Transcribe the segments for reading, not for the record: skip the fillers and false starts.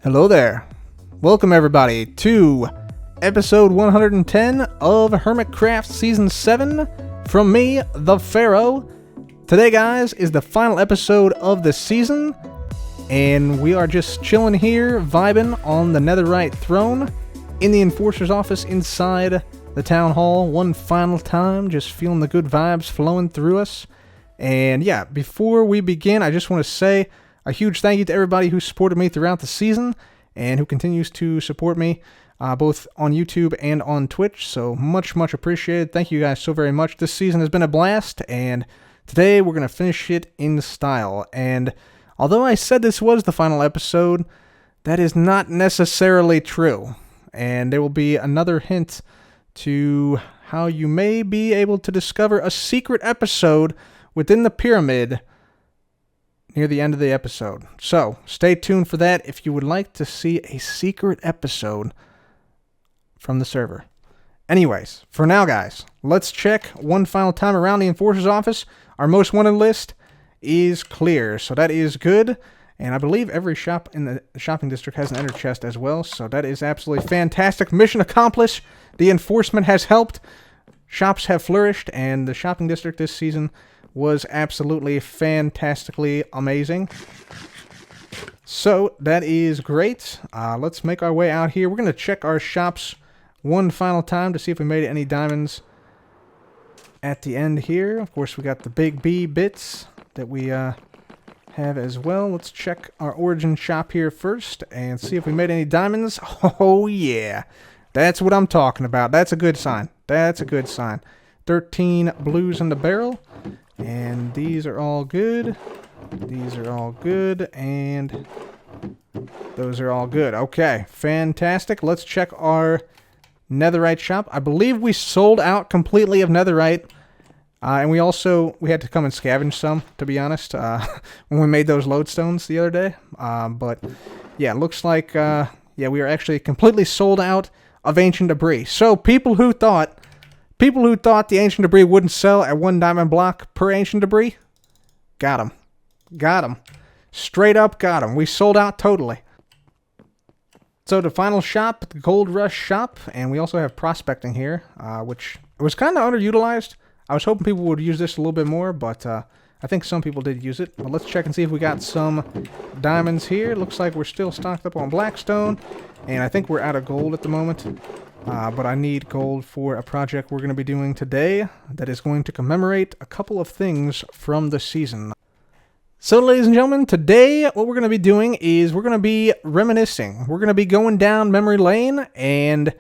Hello there. Welcome everybody to episode 110 of Hermitcraft Season 7 from me, the Pharaoh. Today, guys, is the final episode of the season, and we are just chilling here, vibing on the netherite throne in the Enforcer's office inside the town hall one final time, just feeling the good vibes flowing through us. And yeah, before we begin, I just want to say a huge thank you to everybody who supported me throughout the season and who continues to support me both on YouTube and on Twitch. So much appreciated. Thank you guys so very much. This season has been a blast, and today we're going to finish it in style. And although I said this was the final episode, that is not necessarily true. And there will be another hint to how you may be able to discover a secret episode within the pyramid near the end of the episode. So, stay tuned for that if you would like to see a secret episode from the server. Anyways, for now, guys, let's check one final time around the Enforcer's office. Our most wanted list is clear, so that is good. And I believe every shop in the shopping district has an ender chest as well, so that is absolutely fantastic. Mission accomplished. The enforcement has helped. Shops have flourished, and the shopping district this season was absolutely fantastically amazing. So that is great. Let's make our way out here. We're going to check our shops one final time to see if we made any diamonds at the end here. Of course, we got the big B bits that we have as well. Let's check our origin shop here first and see if we made any diamonds. Oh yeah, that's what I'm talking about. That's a good sign. That's a good sign. 13 blues in the barrel. And these are all good. These are all good. And those are all good. Okay, fantastic. Let's check our netherite shop. I believe we sold out completely of netherite. And we had to come and scavenge some, to be honest, when we made those lodestones the other day. But yeah, looks like we are actually completely sold out of ancient debris. So people who thought the ancient debris wouldn't sell at 1 diamond block per ancient debris, got them. Got them. Straight up got them. We sold out totally. So the final shop, the Gold Rush shop, and we also have prospecting here, which was kind of underutilized. I was hoping people would use this a little bit more, but I think some people did use it. But let's check and see if we got some diamonds here. Looks like we're still stocked up on blackstone, and I think we're out of gold at the moment. But I need gold for a project we're going to be doing today that is going to commemorate a couple of things from the season. So, ladies and gentlemen, today what we're going to be doing is we're going to be reminiscing. We're going to be going down memory lane and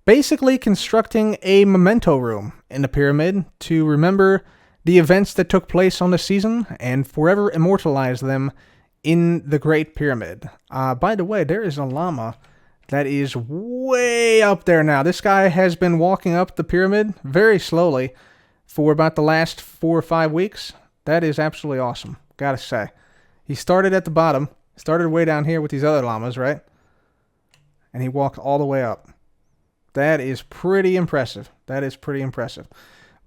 basically constructing a memento room in the pyramid to remember the events that took place on the season and forever immortalize them in the Great Pyramid. By the way, there is a llama that is way up there now. This guy has been walking up the pyramid very slowly for about the last 4 or 5 weeks. That is absolutely awesome, gotta say. He started at the bottom, started way down here with these other llamas, right? And he walked all the way up. That is pretty impressive. That is pretty impressive.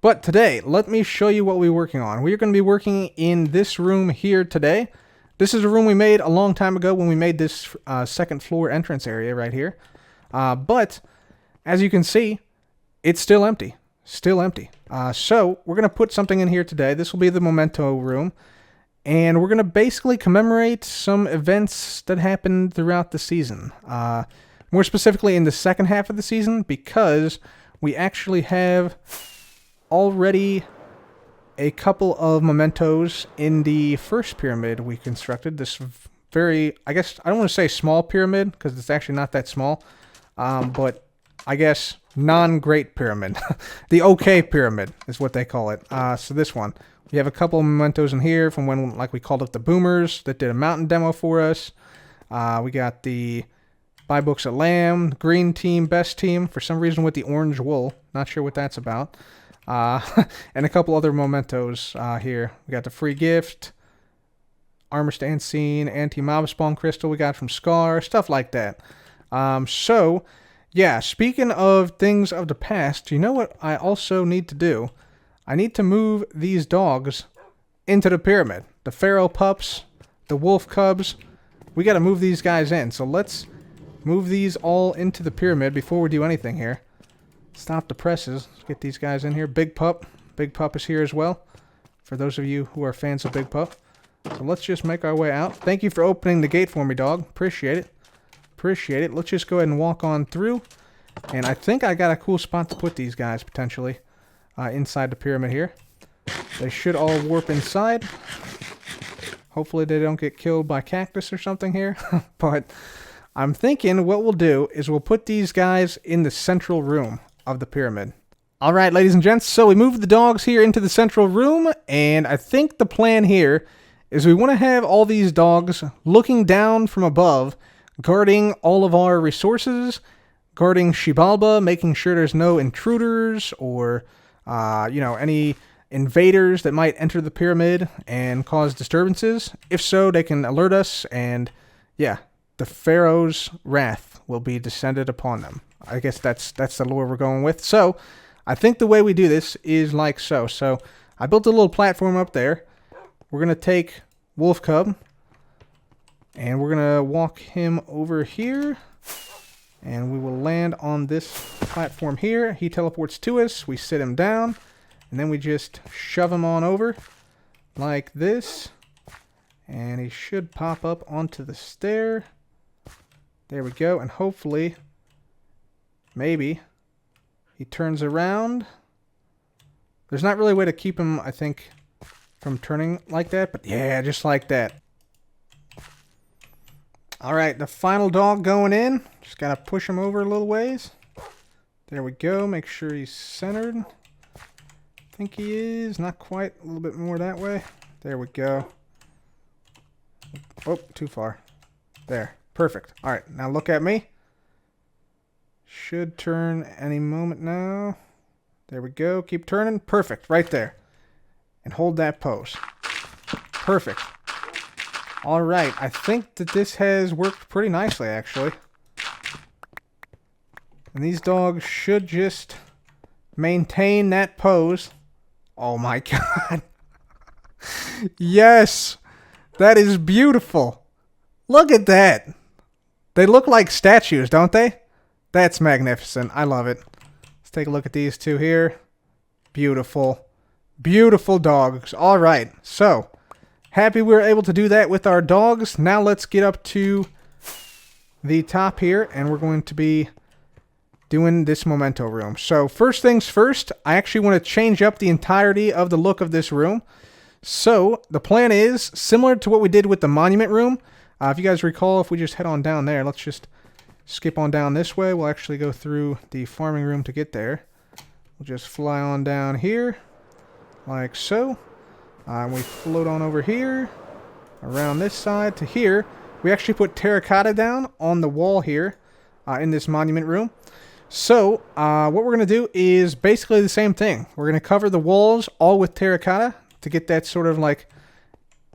But today, let me show you what we're working on. We're going to be working in this room here today. This is a room we made a long time ago when we made this second floor entrance area right here. But as you can see, it's still empty. Still empty. So we're going to put something in here today. This will be the memento room. And we're going to basically commemorate some events that happened throughout the season. More specifically in the second half of the season, because we actually have already a couple of mementos in the first pyramid we constructed. This very, I guess, I don't want to say small pyramid, because it's actually not that small, but I guess non-great pyramid. The okay pyramid is what they call it. So this one. We have a couple of mementos in here from when, like, we called up the Boomers that did a mountain demo for us. We got the Buy Books at Lamb, Green Team, Best Team, for some reason with the orange wool. Not sure what that's about. And a couple other mementos here. We got the free gift, armor stand scene, anti-mob spawn crystal we got from Scar, stuff like that. So, yeah, speaking of things of the past, you know what I also need to do? I need to move these dogs into the pyramid. The Pharaoh pups, the wolf cubs, we got to move these guys in. So let's move these all into the pyramid before we do anything here. Stop the presses. Let's get these guys in here. Big Pup. Big Pup is here as well, for those of you who are fans of Big Pup. So let's just make our way out. Thank you for opening the gate for me, dog. Appreciate it. Appreciate it. Let's just go ahead and walk on through. And I think I got a cool spot to put these guys, potentially, inside the pyramid here. They should all warp inside. Hopefully they don't get killed by cactus or something here. But I'm thinking what we'll do is we'll put these guys in the central room of the pyramid. Alright, ladies and gents, so we moved the dogs here into the central room, and I think the plan here is we want to have all these dogs looking down from above, guarding all of our resources, guarding Xibalba, making sure there's no intruders or, any invaders that might enter the pyramid and cause disturbances. If so, they can alert us, and yeah, the Pharaoh's wrath will be descended upon them. I guess that's the lore we're going with. So, I think the way we do this is like so. So, I built a little platform up there. We're going to take Wolf Cub, and we're going to walk him over here, and we will land on this platform here. He teleports to us. We sit him down, and then we just shove him on over like this, and he should pop up onto the stair. There we go, and hopefully, maybe, he turns around. There's not really a way to keep him, I think, from turning like that, but yeah, just like that. Alright, the final dog going in. Just gotta push him over a little ways. There we go, make sure he's centered. I think he is, not quite, a little bit more that way. There we go. Oh, too far. There. Perfect. Alright, now look at me. Should turn any moment now. There we go. Keep turning. Perfect. Right there. And hold that pose. Perfect. Alright, I think that this has worked pretty nicely, actually. And these dogs should just maintain that pose. Oh my god. Yes! That is beautiful. Look at that. They look like statues, don't they? That's magnificent. I love it. Let's take a look at these two here. Beautiful. Beautiful dogs. All right. So, happy we were able to do that with our dogs. Now let's get up to the top here, and we're going to be doing this memento room. So, first things first, I actually want to change up the entirety of the look of this room. So, the plan is similar to what we did with the monument room. If you guys recall, if we just head on down there, let's just skip on down this way. We'll actually go through the farming room to get there. We'll just fly on down here, like so. We float on over here, around this side to here. We actually put terracotta down on the wall here in this monument room. So, what we're going to do is basically the same thing. We're going to cover the walls all with terracotta to get that sort of like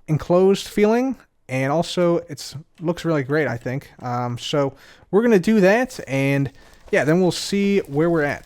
enclosed feeling. And also, it looks really great, I think. So, we're going to do that, and yeah, then we'll see where we're at.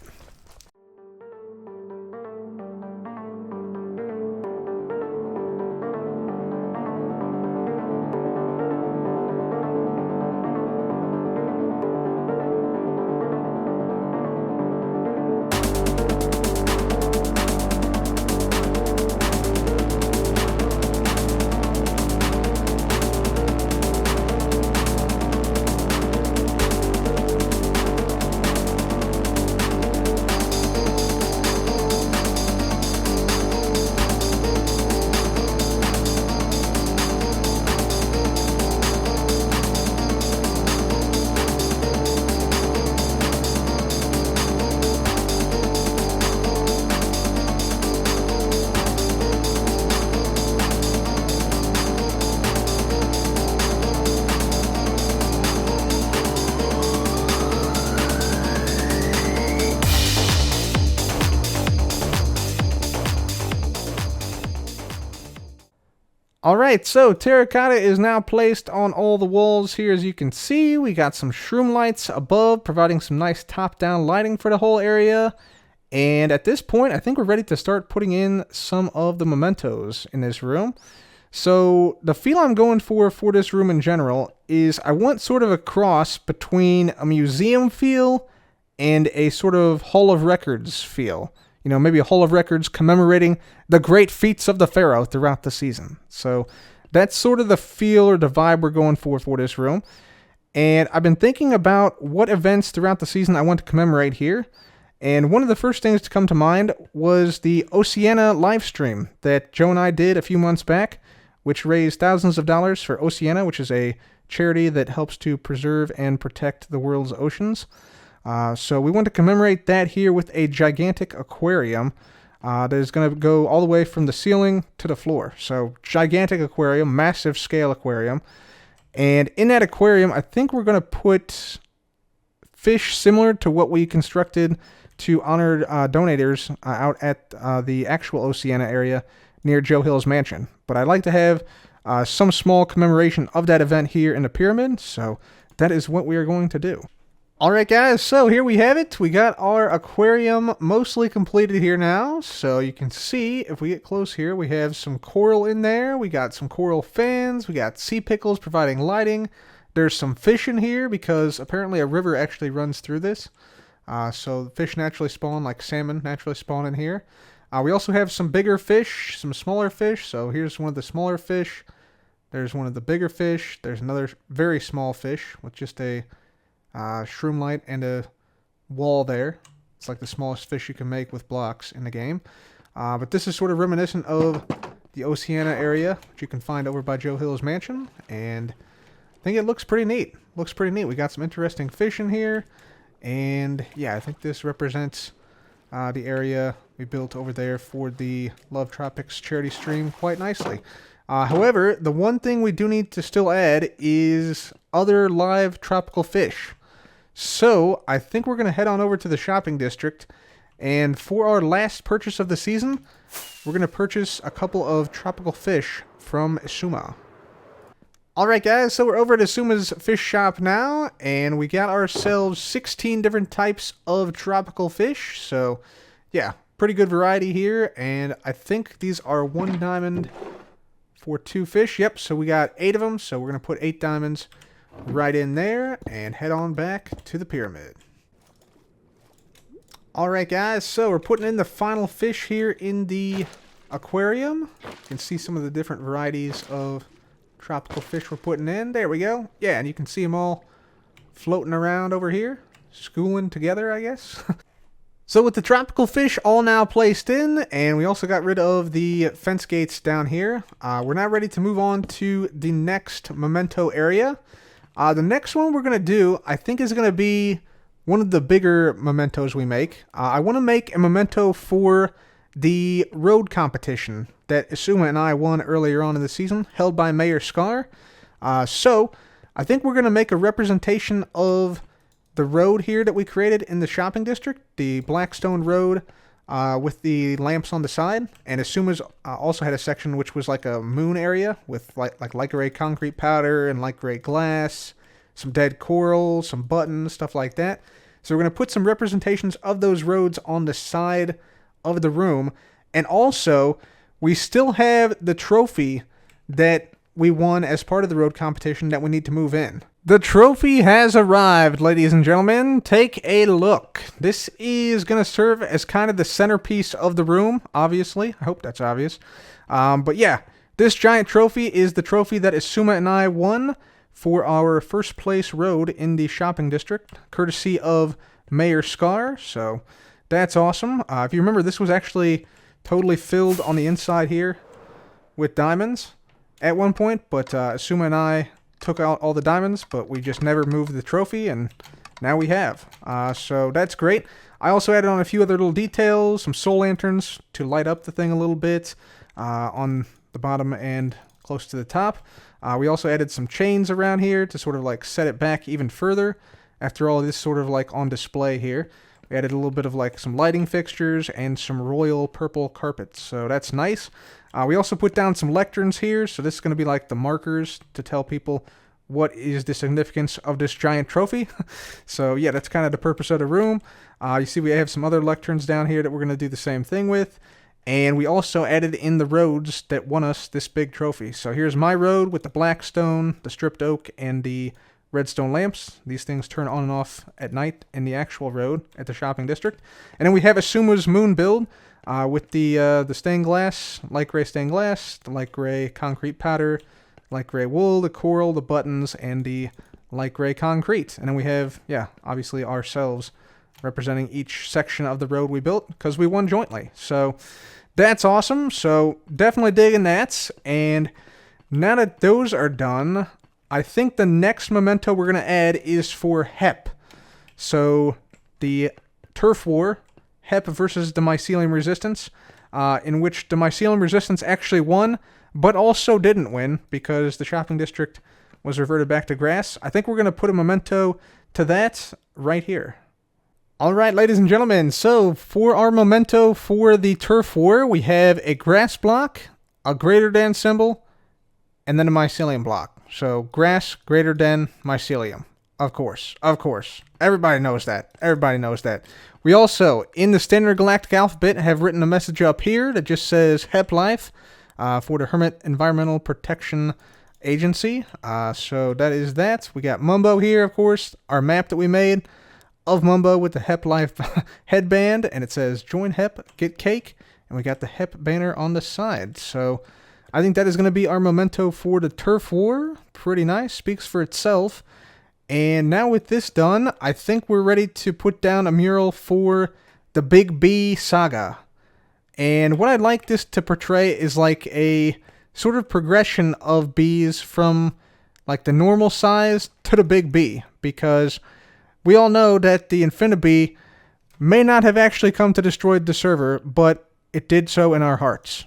Alright, so terracotta is now placed on all the walls here. As you can see, we got some shroom lights above, providing some nice top-down lighting for the whole area. And at this point, I think we're ready to start putting in some of the mementos in this room. So the feel I'm going for this room in general is I want sort of a cross between a museum feel and a sort of Hall of Records feel. You know, maybe a Hall of Records commemorating the great feats of the Pharaoh throughout the season. So that's sort of the feel or the vibe we're going for this room. And I've been thinking about what events throughout the season I want to commemorate here. And one of the first things to come to mind was the Oceana live stream that Joe and I did a few months back, which raised thousands of dollars for Oceana, which is a charity that helps to preserve and protect the world's oceans. So we want to commemorate that here with a gigantic aquarium that is going to go all the way from the ceiling to the floor. So gigantic aquarium, massive scale aquarium. And in that aquarium, I think we're going to put fish similar to what we constructed to honor donators out at the actual Oceana area near Joe Hill's mansion. But I'd like to have some small commemoration of that event here in the pyramid, so that is what we are going to do. Alright guys, so here we have it. We got our aquarium mostly completed here now. So you can see, if we get close here, we have some coral in there. We got some coral fans. We got sea pickles providing lighting. There's some fish in here because apparently a river actually runs through this. So fish naturally spawn, like salmon naturally spawn in here. We also have some bigger fish, some smaller fish. So here's one of the smaller fish. There's one of the bigger fish. There's another very small fish with just a shroom light and a wall there. It's like the smallest fish you can make with blocks in the game. But this is sort of reminiscent of the Oceana area, which you can find over by Joe Hill's mansion. And I think it looks pretty neat. Looks pretty neat. We got some interesting fish in here. And yeah, I think this represents the area we built over there for the Love Tropics charity stream quite nicely. However, the one thing we do need to still add is other live tropical fish. So I think we're going to head on over to the shopping district, and for our last purchase of the season, we're going to purchase a couple of tropical fish from Isuma. Alright guys, so we're over at Isuma's fish shop now, and we got ourselves 16 different types of tropical fish. So yeah, pretty good variety here, and I think these are 1 diamond for 2 fish. Yep, so we got 8 of them, so we're going to put 8 diamonds right in there and head on back to the pyramid. Alright guys, so we're putting in the final fish here in the aquarium. You can see some of the different varieties of tropical fish we're putting in. There we go. Yeah, and you can see them all floating around over here, schooling together, I guess. So with the tropical fish all now placed in, and we also got rid of the fence gates down here, we're now ready to move on to the next memento area. The next one we're going to do, I think, is going to be one of the bigger mementos we make. I want to make a memento for the road competition that Isuma and I won earlier on in the season, held by Mayor Scar. So I think we're going to make a representation of the road here that we created in the shopping district, the Blackstone Road with the lamps on the side. And Isuma's also had a section which was like a moon area with like light gray concrete powder and light gray glass, some dead coral, some buttons, stuff like that. So we're going to put some representations of those roads on the side of the room. And also, we still have the trophy that we won as part of the road competition that we need to move in. The trophy has arrived, ladies and gentlemen. Take a look. This is going to serve as kind of the centerpiece of the room, obviously. I hope that's obvious. But yeah, this giant trophy is the trophy that Isuma and I won for our first place road in the shopping district, courtesy of Mayor Scar. So that's awesome. If you remember, this was actually totally filled on the inside here with diamonds at one point, but Isuma and I took out all the diamonds, but we just never moved the trophy, and now we have. So that's great. I also added on a few other little details, some soul lanterns to light up the thing a little bit on the bottom and close to the top. We also added some chains around here to sort of like set it back even further after all this sort of like on display here. We added a little bit of like some lighting fixtures and some royal purple carpets, so that's nice. We also put down some lecterns here, so this is going to be like the markers to tell people what is the significance of this giant trophy. So yeah, that's kind of the purpose of the room. You see we have some other lecterns down here that we're going to do the same thing with. And we also added in the roads that won us this big trophy. So here's my road with the black stone, the stripped oak, and the redstone lamps. These things turn on and off at night in the actual road at the shopping district. And then we have Asuma's moon build with the stained glass, light gray stained glass, the light gray concrete powder, light gray wool, the coral, the buttons, and the light gray concrete. And then we have, yeah, obviously ourselves representing each section of the road we built because we won jointly. So that's awesome. So definitely digging that. And now that those are done, I think the next memento we're going to add is for HEP. So the turf war, HEP versus the mycelium resistance, in which the mycelium resistance actually won, but also didn't win because the shopping district was reverted back to grass. I think we're going to put a memento to that right here. All right, ladies and gentlemen, so for our memento for the turf war, we have a grass block, a greater than symbol, and then a mycelium block. So grass greater than mycelium. Of course. Everybody knows that. We also, in the standard galactic alphabet, have written a message up here that just says HEP Life for the Hermit Environmental Protection Agency. So that is that. We got Mumbo here, of course, our map that we made of Mumbo with the HEP Life headband, and it says join HEP, get cake, and we got the HEP banner on the side. So I think that is going to be our memento for the turf war. Pretty nice, speaks for itself. And now with this done, I think we're ready to put down a mural for the Big B saga. And what I'd like this to portray is like a sort of progression of bees from like the normal size to the Big B, because we all know that the Infinibee may not have actually come to destroy the server, but it did so in our hearts.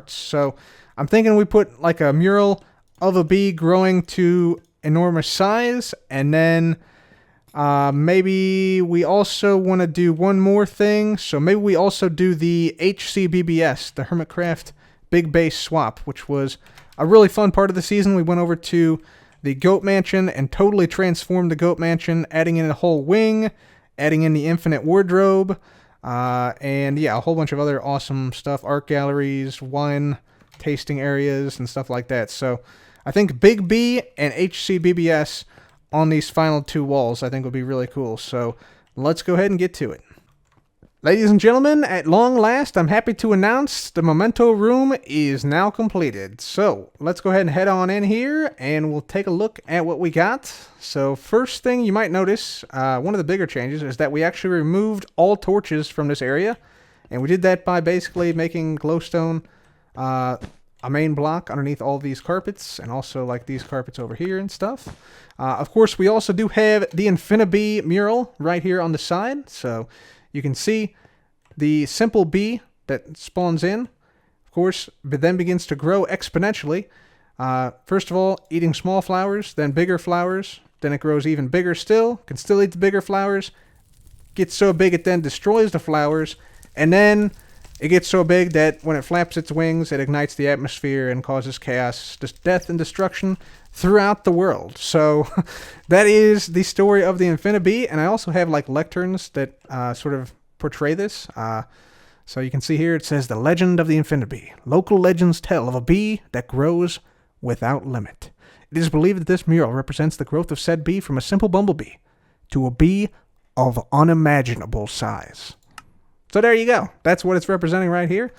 So I'm thinking we put like a mural of a bee growing to enormous size, and then maybe we also want to do one more thing. So maybe we also do the HCBBS, the Hermitcraft Big Base Swap, which was a really fun part of the season. We went over to the Goat Mansion and totally transformed the Goat Mansion, adding in a whole wing, adding in the infinite wardrobe, and yeah, a whole bunch of other awesome stuff, art galleries, wine tasting areas, and stuff like that. So I think Big B and HCBBS on these final two walls I think would be really cool. So let's go ahead and get to it. Ladies and gentlemen, at long last, I'm happy to announce the memento room is now completed. So let's go ahead and head on in here and we'll take a look at what we got. So first thing you might notice, one of the bigger changes is that we actually removed all torches from this area. And we did that by basically making glowstone a main block underneath all these carpets, and also like these carpets over here and stuff. Of course, we also do have the Infinibee mural right here on the side. So you can see the simple bee that spawns in, of course, but then begins to grow exponentially. First of all, eating small flowers, then bigger flowers, then it grows even bigger still, can still eat the bigger flowers, gets so big it then destroys the flowers, and then it gets so big that when it flaps its wings, it ignites the atmosphere and causes chaos, death, and destruction throughout the world. So that is the story of the Infinibee, and I also have like lecterns that sort of portray this. So you can see here it says the legend of the Infinibee. Local legends tell of a bee that grows without limit. It is believed that this mural represents the growth of said bee from a simple bumblebee to a bee of unimaginable size. So there you go. That's what it's representing right here.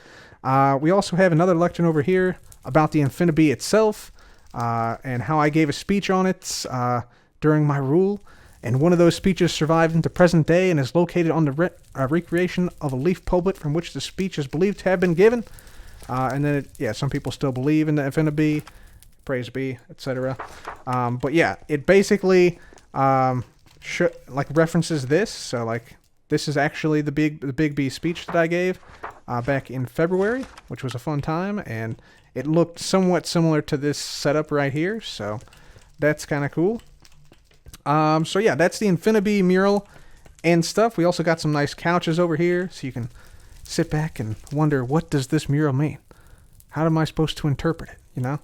We also have another lectern over here about the Infinibee itself, and how I gave a speech on it during my rule. And one of those speeches survived into present day and is located on the recreation of a leaf pulpit from which the speech is believed to have been given. And then, some people still believe in the Infinibee, praise be, etc. But yeah, it basically references this. So like, this is actually the Big B speech that I gave back in February, which was a fun time, and it looked somewhat similar to this setup right here, so that's kind of cool. So yeah, that's the Infinibee mural and stuff. We also got some nice couches over here, so you can sit back and wonder, what does this mural mean? How am I supposed to interpret it, you know?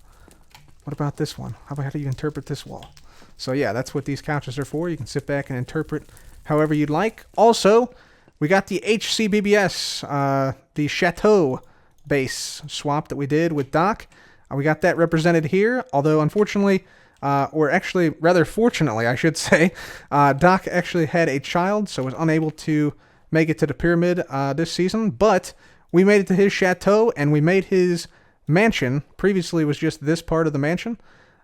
What about this one? How do you interpret this wall? So yeah, that's what these couches are for. You can sit back and interpret however you'd like. Also, We got the HCBBS, the Chateau base swap that we did with Doc. We got that represented here, although unfortunately, or actually rather fortunately, I should say, Doc actually had a child, so was unable to make it to the pyramid this season, but we made it to his chateau, and we made his mansion. Previously was just this part of the mansion,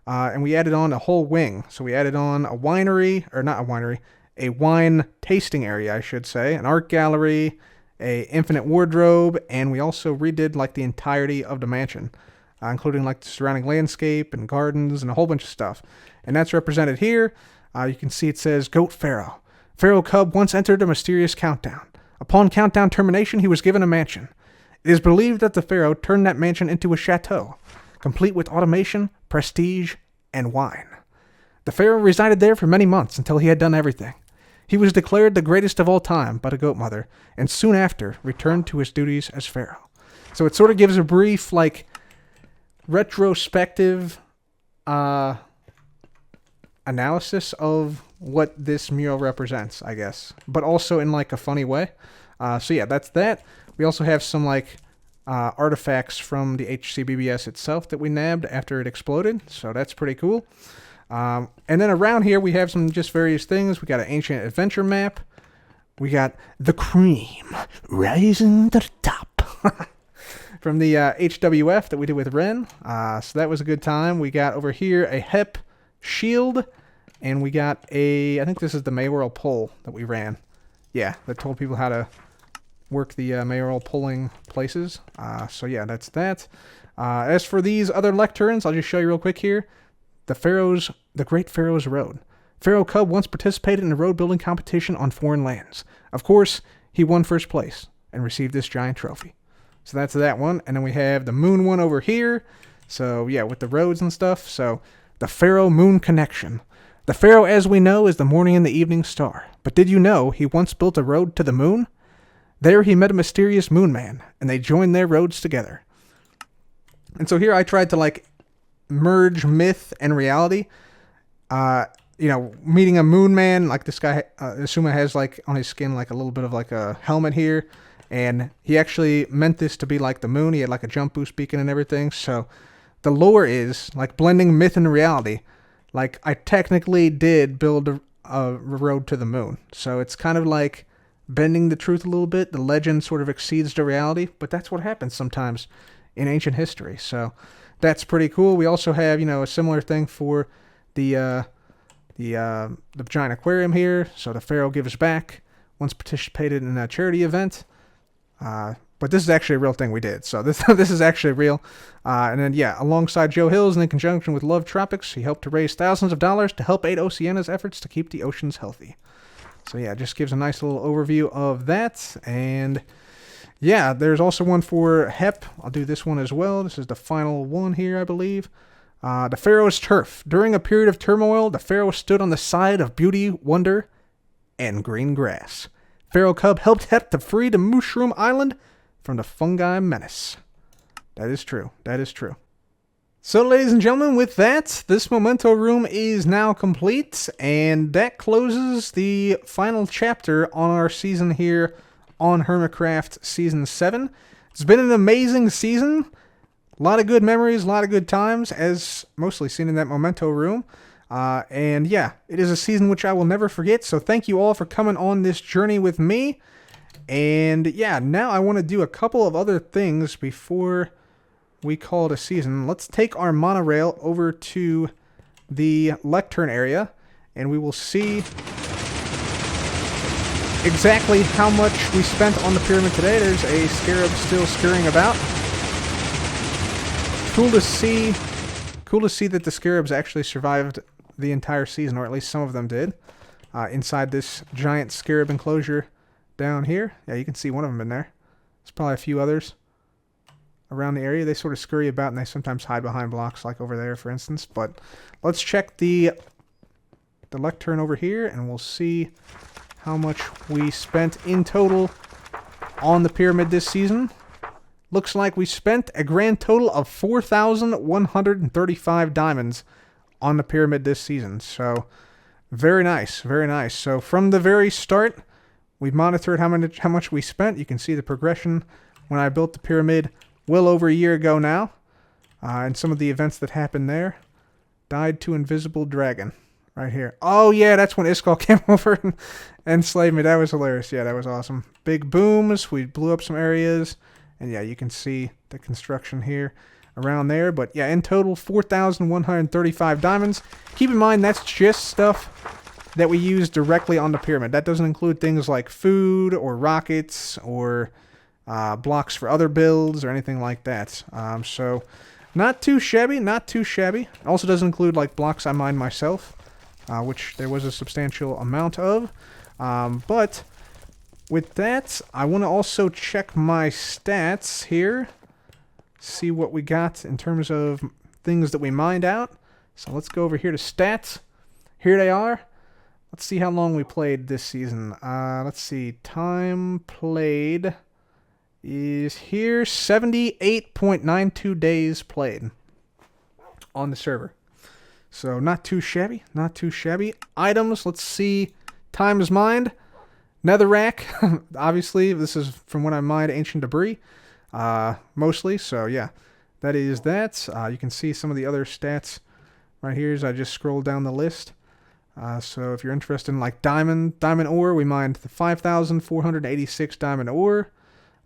and we added on a whole wing. So we added on a winery, or not a winery, a wine tasting area, I should say, an art gallery, a infinite wardrobe, and we also redid like the entirety of the mansion, including like the surrounding landscape and gardens and a whole bunch of stuff. And that's represented here. You can see it says Goat Pharaoh. Pharaoh Cub once entered a mysterious countdown. Upon countdown termination, he was given a mansion. It is believed that the Pharaoh turned that mansion into a chateau, complete with automation, prestige, and wine. The Pharaoh resided there for many months until he had done everything. He was declared the greatest of all time by the Goat Mother, and soon after returned to his duties as Pharaoh. So it sort of gives a brief, like, retrospective analysis of what this mural represents, I guess, but also in like a funny way. So yeah, that's that. We also have some like artifacts from the HCBBS itself that we nabbed after it exploded, so that's pretty cool. And then around here we have some just various things. We got an ancient adventure map. We got the cream rising to the top from the HWF that we did with Ren. So that was a good time. We got over here a HEP shield, and we got I think this is the mayoral poll that we ran. Yeah, that told people how to work the mayoral polling places. So yeah, that's that. As for these other lecterns, I'll just show you real quick here. The Great Pharaoh's Road. Pharaoh Cub once participated in a road building competition on foreign lands. Of course, he won first place and received this giant trophy. So that's that one. And then we have the moon one over here. So yeah, with the roads and stuff. So the Pharaoh Moon Connection. The Pharaoh, as we know, is the morning and the evening star. But did you know he once built a road to the moon? There he met a mysterious moon man, and they joined their roads together. And so here I tried to like merge myth and reality. Meeting a moon man, like this guy, Asuma has like on his skin like a little bit of like a helmet here, and he actually meant this to be like the moon. He had like a jump boost beacon and everything. So the lore is like blending myth and reality. Like I technically did build a road to the moon, so it's kind of like bending the truth a little bit. The legend sort of exceeds the reality, but that's what happens sometimes in ancient history. So that's pretty cool. We also have, a similar thing for the giant aquarium here. So the Pharaoh gives back. Once participated in a charity event. But this is actually a real thing we did. So this is actually real. And then, yeah, alongside Joe Hills and in conjunction with Love Tropics, he helped to raise thousands of dollars to help aid Oceana's efforts to keep the oceans healthy. So, yeah, it just gives a nice little overview of that. And, yeah, there's also one for HEP. I'll do this one as well. This is the final one here, I believe. The Pharaoh's Turf. During a period of turmoil, the Pharaoh stood on the side of beauty, wonder, and green grass. Pharaoh Cub helped HEP to free the Mushroom Island from the fungi menace. That is true. That is true. So, ladies and gentlemen, with that, this memento room is now complete, and that closes the final chapter on our season here on Hermitcraft Season 7. It's been an amazing season. A lot of good memories, a lot of good times, as mostly seen in that memento room. And yeah, it is a season which I will never forget, so thank you all for coming on this journey with me. And yeah, now I want to do a couple of other things before we call it a season. Let's take our monorail over to the lectern area, and we will see exactly how much we spent on the pyramid today. There's a scarab still scurrying about. Cool to see that the scarabs actually survived the entire season, or at least some of them did, inside this giant scarab enclosure down here. Yeah, you can see one of them in there. There's probably a few others around the area. They sort of scurry about, and they sometimes hide behind blocks, like over there, for instance. But let's check the lectern over here, and we'll see how much we spent in total on the pyramid this season. Looks like we spent a grand total of 4,135 diamonds on the pyramid this season. So, very nice, very nice. So, from the very start, We've monitored how much we spent. You can see the progression when I built the pyramid well over a year ago now. And some of the events that happened there. Died to invisible dragon. Right here. Oh, yeah, that's when Iskall came over and enslaved me. That was hilarious. Yeah, that was awesome. Big booms. We blew up some areas. And, yeah, you can see the construction here around there. But, yeah, in total, 4,135 diamonds. Keep in mind, that's just stuff that we use directly on the pyramid. That doesn't include things like food or rockets or blocks for other builds or anything like that. So, not too shabby, not too shabby. Also doesn't include, like, blocks I mined myself. Which there was a substantial amount of. But with that, I want to also check my stats here. See what we got in terms of things that we mined out. So let's go over here to stats. Here they are. Let's see how long we played this season. Let's see. Time played is here. 78.92 days played on the server. So, not too shabby, not too shabby. Items, let's see. Times mined. Netherrack, obviously, this is from when I mined ancient debris, mostly. So, yeah, that is that. You can see some of the other stats right here as I just scroll down the list. So, if you're interested in, like, diamond ore, we mined 5,486 diamond ore.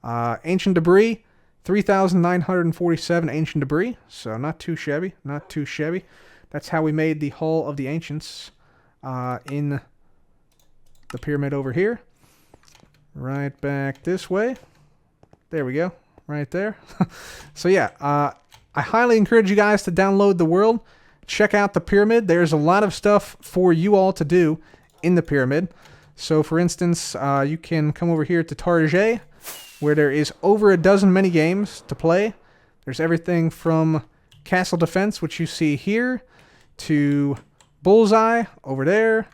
Ancient debris, 3,947 ancient debris. So, not too shabby, not too shabby. That's how we made the Hall of the Ancients in the pyramid over here. Right back this way. There we go. Right there. So yeah, I highly encourage you guys to download the world. Check out the pyramid. There's a lot of stuff for you all to do in the pyramid. So for instance, you can come over here to Target, where there is over a dozen mini games to play. There's everything from Castle Defense, which you see here, to Bullseye over there.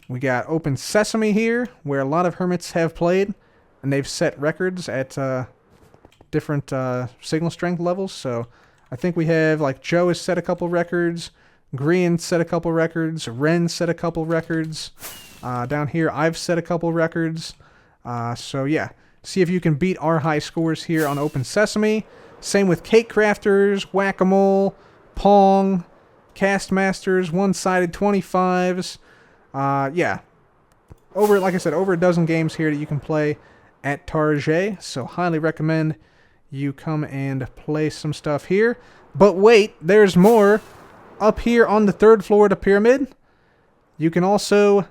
We got Open Sesame here, where a lot of hermits have played, and they've set records at different signal strength levels. So I think we have, like, Joe has set a couple records, Green set a couple records, Ren set a couple records. Down here, I've set a couple records. So yeah, see if you can beat our high scores here on Open Sesame. Same with Cake Crafters, Whack-A-Mole, Pong, Cast Masters, one-sided 25s. Yeah. Like I said, over a dozen games here that you can play at Target. So highly recommend you come and play some stuff here. But wait, there's more. Up here on the 3rd floor of the pyramid, you can also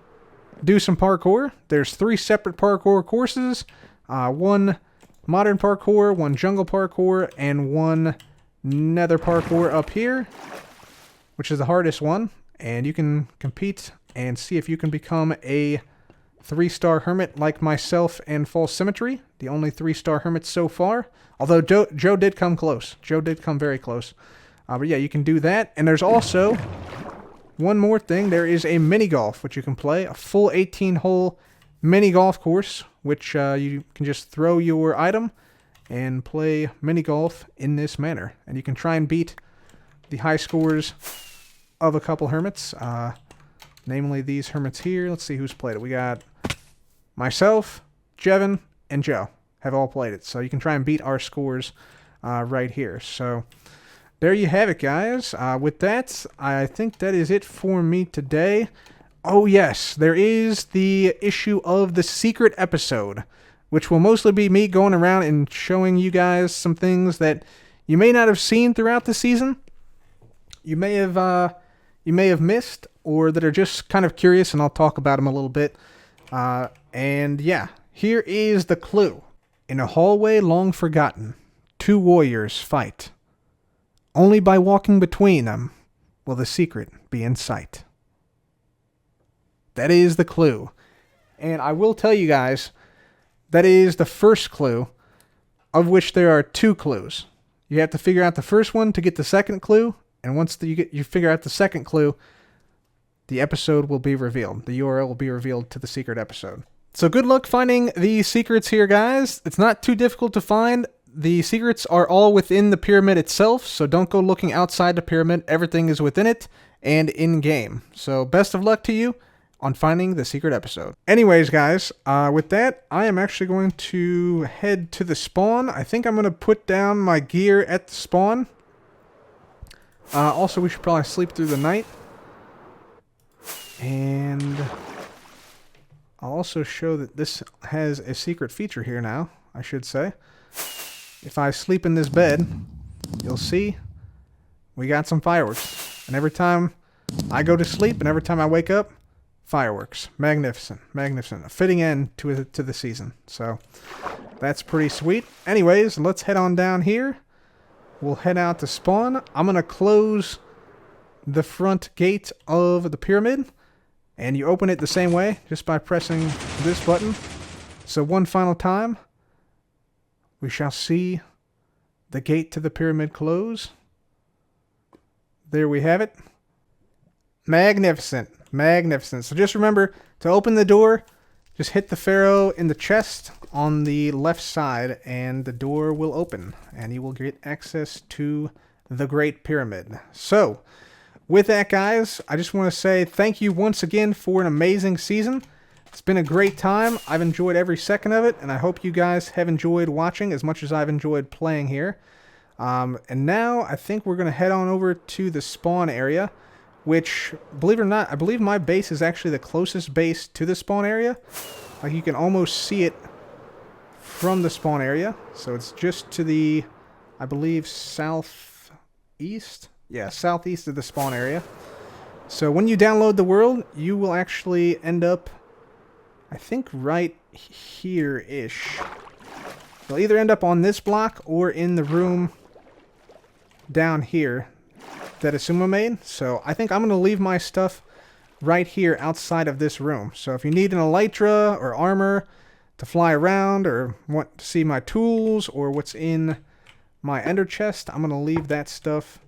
do some parkour. There's 3 separate parkour courses. One modern parkour, one jungle parkour, and one nether parkour up here, which is the hardest one. And you can compete and see if you can become a 3-star hermit like myself and False Symmetry, the only 3-star hermits so far. Although Joe did come close. Joe did come very close. But yeah, you can do that. And there's also one more thing. There is a mini golf, which you can play. A full 18-hole mini golf course, which you can just throw your item and play mini golf in this manner. And you can try and beat the high scores of a couple hermits. Namely these hermits here. Let's see who's played it. We got myself, Jevin, and Joe have all played it. So you can try and beat our scores right here. So there you have it, guys. With that, I think that is it for me today. Oh, yes, there is the issue of the secret episode, which will mostly be me going around and showing you guys some things that you may not have seen throughout the season. You may have missed, or that are just kind of curious, and I'll talk about them a little bit. And yeah, here is the clue. In a hallway long forgotten, 2 warriors fight. Only by walking between them will the secret be in sight. That is the clue. And I will tell you guys, that is the first clue, of which there are 2 clues. You have to figure out the first one to get the second clue, and once you figure out the second clue, the episode will be revealed. The URL will be revealed to the secret episode. So good luck finding the secrets here, guys. It's not too difficult to find. The secrets are all within the pyramid itself, so don't go looking outside the pyramid. Everything is within it and in-game. So best of luck to you, on finding the secret episode. Anyways, guys, with that, I am actually going to head to the spawn. I think I'm going to put down my gear at the spawn. Also, we should probably sleep through the night. And I'll also show that this has a secret feature here now, I should say. If I sleep in this bed, you'll see we got some fireworks. And every time I go to sleep and every time I wake up, fireworks. Magnificent. Magnificent. A fitting end to the season. So that's pretty sweet. Anyways, let's head on down here. We'll head out to spawn. I'm going to close the front gate of the pyramid. And you open it the same way, just by pressing this button. So one final time, we shall see the gate to the pyramid close. There we have it. Magnificent. Magnificent. So just remember, to open the door, just hit the pharaoh in the chest on the left side, and the door will open, and you will get access to the Great Pyramid. So, with that, guys, I just want to say thank you once again for an amazing season. It's been a great time. I've enjoyed every second of it, and I hope you guys have enjoyed watching as much as I've enjoyed playing here. And now, I think we're going to head on over to the spawn area, which, believe it or not, I believe my base is actually the closest base to the spawn area. Like, you can almost see it from the spawn area. So it's just to the, I believe, southeast? Yeah, southeast of the spawn area. So when you download the world, you will actually end up, I think, right here-ish. You'll either end up on this block or in the room down here that Asuma made. So I think I'm going to leave my stuff right here outside of this room. So if you need an elytra or armor to fly around, or want to see my tools or what's in my ender chest, I'm going to leave that stuff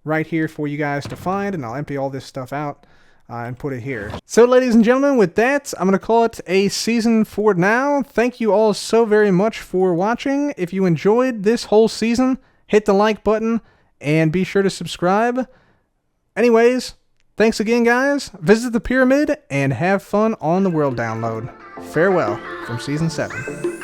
right here for you guys to find, and I'll empty all this stuff out and put it here. So ladies and gentlemen, with that, I'm going to call it a season for now. Thank you all so very much for watching. If you enjoyed this whole season, hit the like button and be sure to subscribe. Anyways, thanks again, guys. Visit the pyramid and have fun on the world download. Farewell from Season 7.